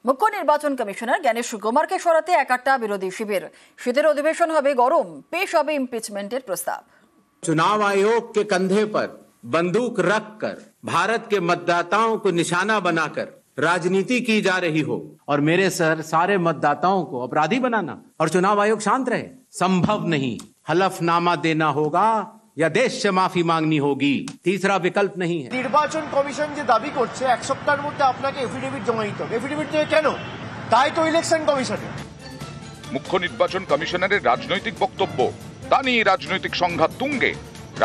মুখ্য নির্বাচন কমিশনার জ্ঞানেশ কুমারকে সরাতে একাট্টা বিরোধী শিবির। শীতের অধিবেশন হবে গরম, পেশ হবে ইমপিচমেন্টের প্রস্তাব। चुनाव आयोग के कंधे पर बंदूक रखकर भारत के मतदाताओं को निशाना बनाकर राजनीति की जा रही हो और मेरे सर सारे मतदाताओं को अपराधी बनाना और चुनाव आयोग शांत रहे, संभव नहीं। हलफनामा देना होगा या देश से माफी मांगनी होगी, तीसरा विकल्प नहीं है। নির্বাচন কমিশন যে দাবি করছে এক সপ্তাহের মধ্যে আপনাকে এফিডেভিট জমা দিতে হবে, এফিডেভিট দেবে কেন? তাই তো ইলেকশন কমিশনে। মুখ্য নির্বাচন কমিশনারের রাজনৈতিক বক্তব্য, তা নিয়ে রাজনৈতিক সংঘাত তুঙ্গে।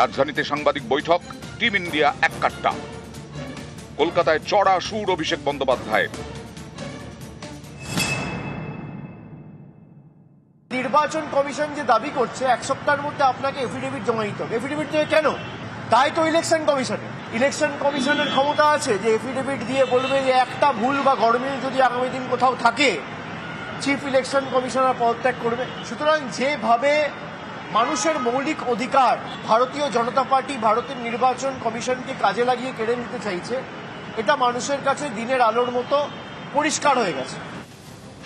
রাজধানীতে সাংবাদিক বৈঠক, টিম ইন্ডিয়া এক কাট্টা। কলকাতায় চড়া সুর অভিষেক বন্দ্যোপাধ্যায়ের। নির্বাচন কমিশন যে দাবি করছে এক সপ্তাহের মধ্যে আপনাকে এফিডেভিট জমা দিতে হবে, এফিডেভিট দেবে কেন? তাই তো ইলেকশন কমিশনে। ইলেকশন কমিশনের ক্ষমতা আছে যে এফিডেভিট দিয়ে বলবে যে একটা ভুল বা গরমিল যদি আগামী দিন কোথাও থাকে চিফ ইলেকশন কমিশনার পদত্যাগ করবে। সুতরাং যেভাবে মানুষের মৌলিক অধিকার ভারতীয় জনতা পার্টি ভারতের নির্বাচন কমিশনকে কাজে লাগিয়ে কেড়ে নিতে চাইছে, এটা মানুষের কাছে দিনের আলোর মতো পরিষ্কার হয়ে গেছে।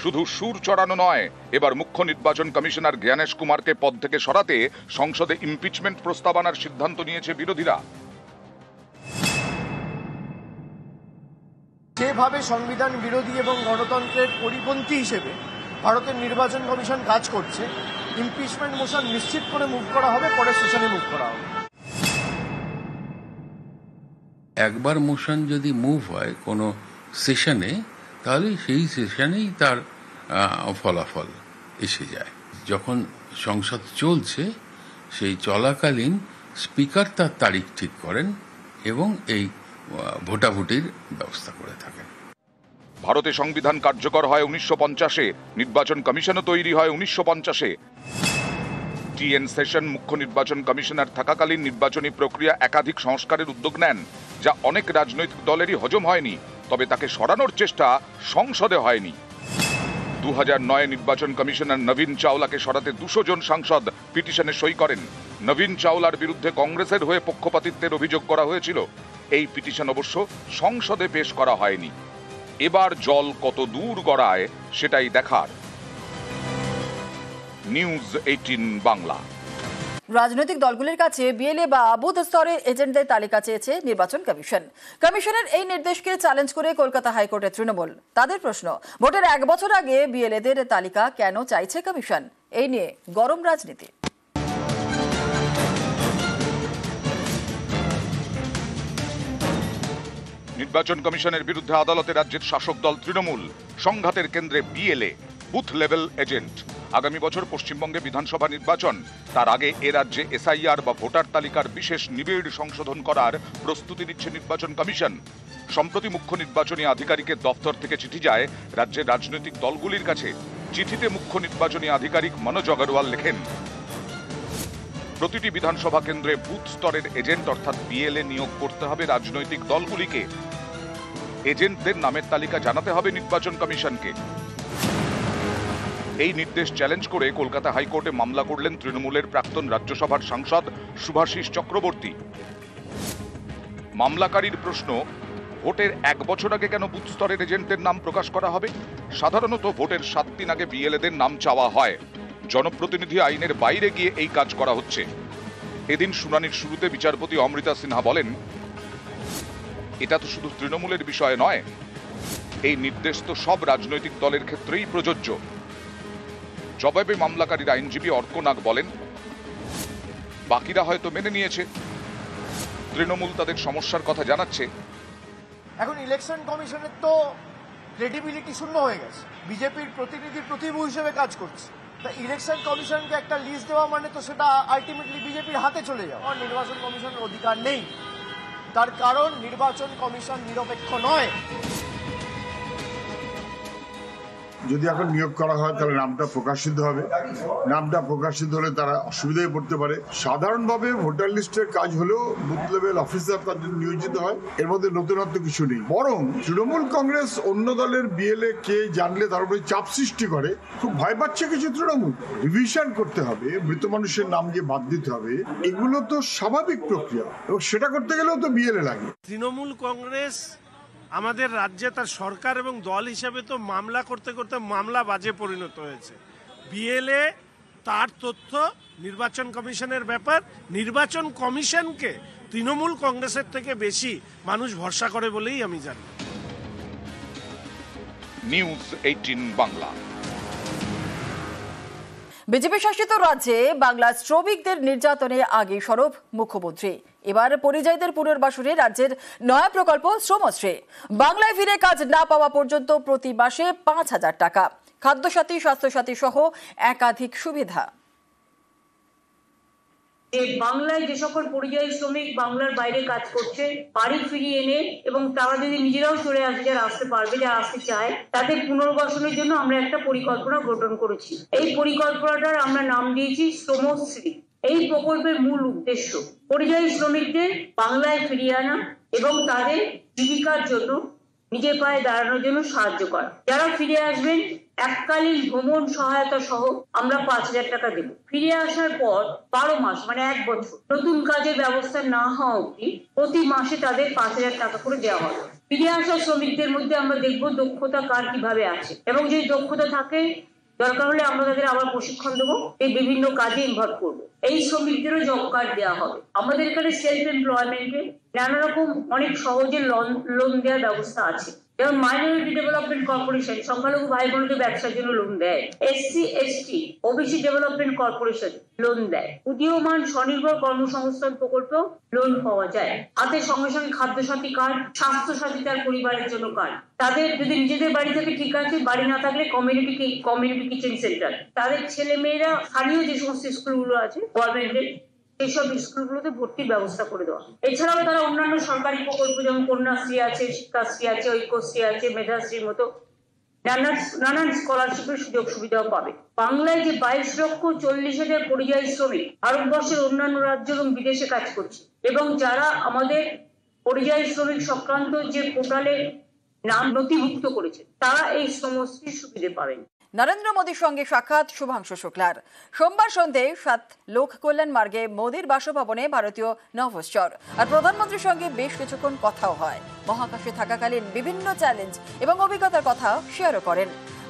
শুধু সুর চড়ানো নয়, এবার মুখ্য নির্বাচন কমিশনার জ্ঞানেশ কুমারকে পদ থেকে সরাতে সংসদে ইমপিচমেন্ট প্রস্তাব আনার সিদ্ধান্ত নিয়েছে বিরোধীরা। যেভাবে সংবিধান বিরোধী এবং গণতন্ত্রের পরিপন্থী হিসেবে ভারতের নির্বাচন কমিশন কাজ করছে, ইমপিচমেন্ট মোশন নিশ্চিত করে মুভ করা হবে, পরের সেশনে মুভ করা হবে। একবার মোশন যদি মুভ হয় কোনো সেশনে, তাহলে সেই সেশনেই তার ফলাফল এসে যায়। যখন সংসদ চলছে সেই চলাকালীন স্পিকার তার তারিখ ঠিক করেন এবং এই ভোটাভুটির ব্যবস্থা করে থাকেন। ভারতে সংবিধান কার্যকর হয় 1950-এ, নির্বাচন কমিশনও তৈরি হয় 1950-এ। টিএন সেশন মুখ্য নির্বাচন কমিশনার থাকাকালীন নির্বাচনী প্রক্রিয়া একাধিক সংস্কারের উদ্যোগ নেন, যা অনেক রাজনৈতিক দলেরই হজম হয়নি। তবে তাকে সরানোর চেষ্টা সংসদে হয়নি। 2009 নির্বাচন কমিশনার নবীন চাওলাকে সরাতে 200 জন সাংসদ পিটিশনে সই করেন। নবীন চাওলার বিরুদ্ধে কংগ্রেসের হয়ে পক্ষপাতিত্বের অভিযোগ করা হয়েছিল। এই পিটিশন অবশ্য সংসদে পেশ করা হয়নি। এবার জল কত দূর গড়ায় সেটাই দেখার। নিউজ 18 বাংলা। রাজনৈতিক দলগুলির কাছে বিএলএ বা বুথ স্তরের এজেন্টদের তালিকা চেয়েছে নির্বাচন কমিশন। কমিশনের এই নির্দেশকে চ্যালেঞ্জ করে কলকাতা হাইকোর্টের তৃণমূল। তাদের প্রশ্ন, ভোটের 1 বছর আগে বিএলএদের তালিকা কেন চাইছে কমিশন? এই নিয়ে গরম রাজনীতি। নির্বাচন কমিশনের বিরুদ্ধে আদালতে রাজ্যের শাসক দল তৃণমূল। সংঘাতের কেন্দ্রে বিএলএ, বুথ লেভেল এজেন্ট। আগামী বছর পশ্চিমবঙ্গে বিধানসভা নির্বাচন, তার আগে এ রাজ্যে এসআইআর বা ভোটার তালিকার বিশেষ নিবিড় সংশোধন করার প্রস্তুতি নিচ্ছে নির্বাচন কমিশন। সম্প্রতি মুখ্য নির্বাচনী আধিকারিকের দপ্তর থেকে চিঠি যায় রাজ্যের রাজনৈতিক দলগুলির কাছে। চিঠিতে মুখ্য নির্বাচনী আধিকারিক মনোজ আগরওয়াল লেখেন, প্রতিটি বিধানসভা কেন্দ্রে বুথ স্তরের এজেন্ট অর্থাৎ বিএলএ নিয়োগ করতে হবে রাজনৈতিক দলগুলিকে। এজেন্টদের নামের তালিকা জানাতে হবে নির্বাচন কমিশনকে। এই নির্দেশ চ্যালেঞ্জ করে কলকাতা হাইকোর্টে মামলা করলেন তৃণমূলের প্রাক্তন রাজ্যসভার সাংসদ শুভাশিস চক্রবর্তী। মামলাকারীর প্রশ্ন, ভোটের 1 বছর আগে কেন বুথ স্তরের এজেন্টদের নাম প্রকাশ করা হবে? সাধারণত ভোটের 7 দিন আগে বিএলএদের নাম চাওয়া হয়। জনপ্রতিনিধি আইনের বাইরে গিয়ে এই কাজ করা হচ্ছে। এদিন শুনানির শুরুতে বিচারপতি অমৃতা সিনহা বলেন, এটা তো শুধু তৃণমূলের বিষয় নয়, এই নির্দেশ তো সব রাজনৈতিক দলের ক্ষেত্রেই প্রযোজ্য। জবাবে মামলাকারীর আইনজীবী অর্ক নাগ বলেন, বাকিরা হয়তো মেনে নিয়েছে, তৃণমূল তাদের সমস্যার কথা জানাচ্ছে। এখন ইলেকশন কমিশনের তো ক্রেডিবিলিটি শূন্য হয়ে গেছে, বিজেপির প্রতিনিধির প্রতিভূ হিসেবে কাজ করছে। তা ইলেকশন কমিশনকে একটা লিস্ট দেওয়া মানে তো সেটা আলটিমেটলি বিজেপির হাতে চলে যাওয়া। নির্বাচন কমিশনের অধিকার নেই, তার কারণ নির্বাচন কমিশন নিরপেক্ষ নয়। যদি এখন নিয়োগ করা হয় তাহলে নামটা প্রকাশিত হবে, নামটা প্রকাশিত হলে তারা অসুবিধায় পড়তে পারে। সাধারণভাবে ভোটার লিস্টের কাজ হলেও বুথ লেভেল অফিসার তাদের নিয়োজিত হয়, এর মধ্যে নতুনত্ব কিছু নেই। বরং তৃণমূল কংগ্রেস অন্য দলের বিএলএ কে জানলে তার উপরে চাপ সৃষ্টি করে, খুব ভয় পাচ্ছে কিছু তৃণমূল। রিভিশন করতে হবে, মৃত মানুষের নাম যে বাদ দিতে হবে, এগুলো তো স্বাভাবিক প্রক্রিয়া এবং সেটা করতে গেলেও তো বিএলএ লাগে। তৃণমূল কংগ্রেস আমাদের রাজ্যে তার সরকার এবং দল হিসাবে তো মামলা করতে করতে মামলা বাজে পরিণত হয়েছে। বিএলএ তার তথ্য নির্বাচন কমিশনের ব্যাপার, নির্বাচন কমিশনকে তৃণমূল কংগ্রেসের থেকে বেশি মানুষ ভরসা করে বলেই আমি জানি। নিউজ 18 বাংলা। বিজেপি শাসিত রাজ্যে বাংলার শ্রমিকদের নির্যাতনে আগে সরব মুখ্যমন্ত্রী। এবার পরিযায়ীদের পুনর্বাসনে রাজ্যের নয়া প্রকল্প শ্রমশ্রী। বাংলায় ফিরে কাজ না পাওয়া পর্যন্ত প্রতি মাসে 5,000 টাকা, খাদ্যসাথী, স্বাস্থ্যসাথী সহ একাধিক সুবিধা। বাংলায় যে সকল পরিযায়ী শ্রমিক বাংলার বাইরে কাজ করছে, বাড়ি ফিরিয়ে এনে এবং তারা যদি নিজেরাও চলে আসে, যারা আসতে পারবে, যারা আসতে চায়, তাদের পুনর্বাসনের জন্য আমরা একটা পরিকল্পনা গঠন করেছি। এই পরিকল্পনাটার আমরা নাম দিয়েছি শ্রমশ্রী। এই প্রকল্পের মূল উদ্দেশ্য পরিযায়ী শ্রমিকদের বাংলায় ফিরিয়ে আনা এবং তাদের জীবিকার জন্য, নিজের পায়ে দাঁড়ানোর জন্য সাহায্য করা। যারা ফিরে আসবেন এককালীন ভ্রমণ সহায়তা সহ আমরা 5,000 টাকা দেব। ফিরে আসার পর 12 মাস মানে 1 বছর নতুন কাজের ব্যবস্থা না হওয়া অবধি প্রতি মাসে তাদের 5,000 টাকা করে দেওয়া হবে। ফিরে আসা শ্রমিকদের মধ্যে আমরা দেখবো দক্ষতা কার কিভাবে আছে, এবং যদি দক্ষতা থাকে দরকার হলে আমরা তাদের আবার প্রশিক্ষণ দেবো, এই বিভিন্ন কাজে ইনভলভ করবো। এই শ্রমিকদেরও জব কার্ড দেওয়া হবে। আমাদের এখানে সেলফ এমপ্লয়মেন্টে নানা রকম অনেক সহজে লোন দেওয়ার ব্যবস্থা আছে, যেমন মাইনরিটি ডেভেলপমেন্ট কর্পোরেশন সংখ্যালঘু ভাই বোনদের ব্যবসার জন্য লোন দেয়, SC ST OBC development corporation loan দেয়, উদীয়মান স্বনির্ভর কর্মসংস্থান প্রকল্প লোন পাওয়া যায়। হাতে সঙ্গে সঙ্গে খাদ্যসাথী কার্ড, স্বাস্থ্যসাথী তার পরিবারের জন্য কার্ড। তাদের যদি নিজেদের বাড়ি থেকে ঠিক আছে, বাড়ি না থাকলে কমিউনিটি কিচেন সেন্টার। তাদের ছেলে মেয়েরা স্থানীয় যে সমস্ত স্কুলগুলো আছে গভর্নমেন্টের, এইসব স্কুলগুলোতে ভর্তির ব্যবস্থা করে দেওয়া। এছাড়াও তারা অন্যান্য সরকারি প্রকল্প যেমন কন্যাশ্রী আছে, শিক্ষাশ্রী আছে, ঐক্যশ্রী আছে, মেধাশ্রীর মতো নানান স্কলারশিপের সুযোগ সুবিধাও পাবে। বাংলায় যে 22,40,000 পরিযায়ী শ্রমিক ভারতবর্ষের অন্যান্য রাজ্য এবং বিদেশে কাজ করছে, এবং যারা আমাদের পরিযায়ী শ্রমিক সংক্রান্ত যে পোর্টালে নাম নথিভুক্ত করেছে, তারা এই শ্রমশ্রীর সুবিধে পাবেন। নরেন্দ্র মোদীর সঙ্গে সাক্ষাৎ শুভাংশু শুক্লার। সোমবার সন্ধ্যে 7 লোক কল্যাণ মার্গে মোদীর বাসভবনে ভারতীয় নভশ্চর। আর প্রধানমন্ত্রীর সঙ্গে বেশ কিছুক্ষণ কথাও হয়। মহাকাশে থাকাকালীন বিভিন্ন চ্যালেঞ্জ এবং অভিজ্ঞতার কথা শেয়ারও করেন।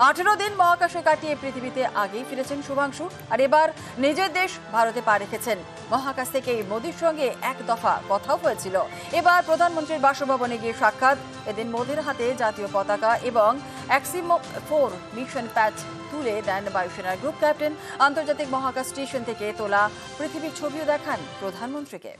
18 দিন মহাকাশে কাটিয়ে পৃথিবীতে আগেই ফিরেছেন শুভাংশু, আর এবার নিজের দেশ ভারতে পা রেখেছেন। মহাকাশ থেকেই মোদীর সঙ্গে এক দফা কথাও হয়েছিল। এবার প্রধানমন্ত্রীর বাসভবনে গিয়ে সাক্ষাৎ। এদিন মোদীর হাতে জাতীয় পতাকা এবং XM-4 মিশন প্যাচ তুলে দেন বায়ুসেনার গ্রুপ ক্যাপ্টেন। আন্তর্জাতিক মহাকাশ স্টেশন থেকে তোলা পৃথিবীর ছবিও দেখান প্রধানমন্ত্রীকে।